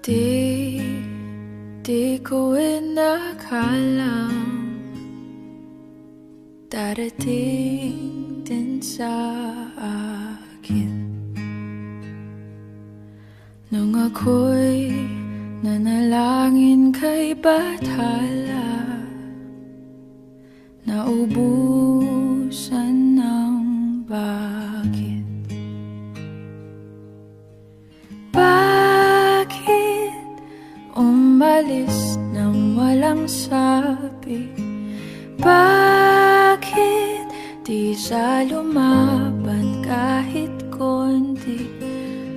Di ko inakalang darating din sa akin nung ako'y nanalangin kay Bathala, naubusan ng bakit. Bakit umalis nang walang sabi? Bakit di siya lumaban kahit konti?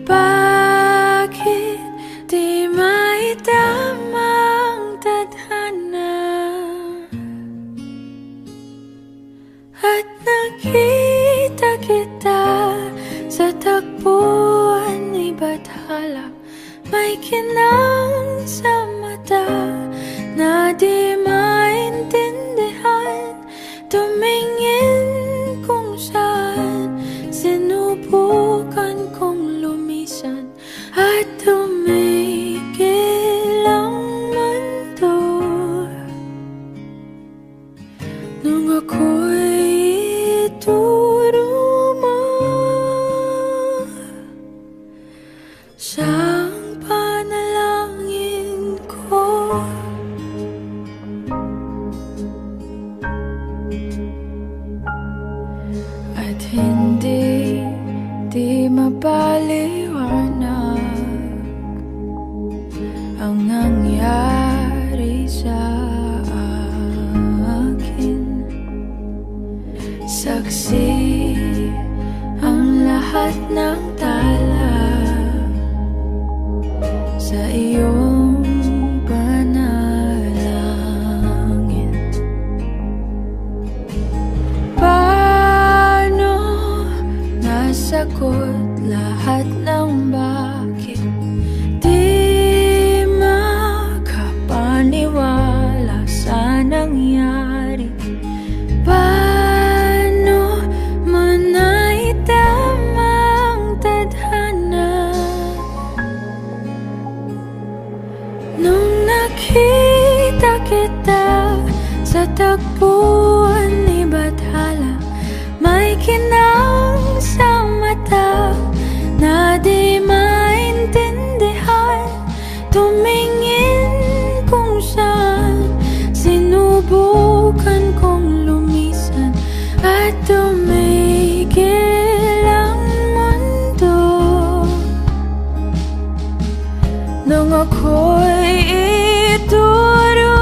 Bakit di maitamang tadhana? At nakita kita sa tagpuan ni Bathala, may kinang sa mata na di maintindihan. Tumingin kung saan, sinubukan kong lumisan at tumigil ang mundo nung ako'y ituro mo siyang panalangin ko. At hindi mapaliwanag ang nangyari sa akin. Saksi ang lahat ng tala sa iyong panalangin. Paano nasagot lahat ng bakit? Di makapaniwala sa nangyari. Paano mo naitamang tadhana nung nakita kita sa tagpuan ni Bathala? May kinang sa mata na di maintindihan. Tumingin kung saan, sinubukan kong lumisan at tumigil ang mundo nung ako'y ituro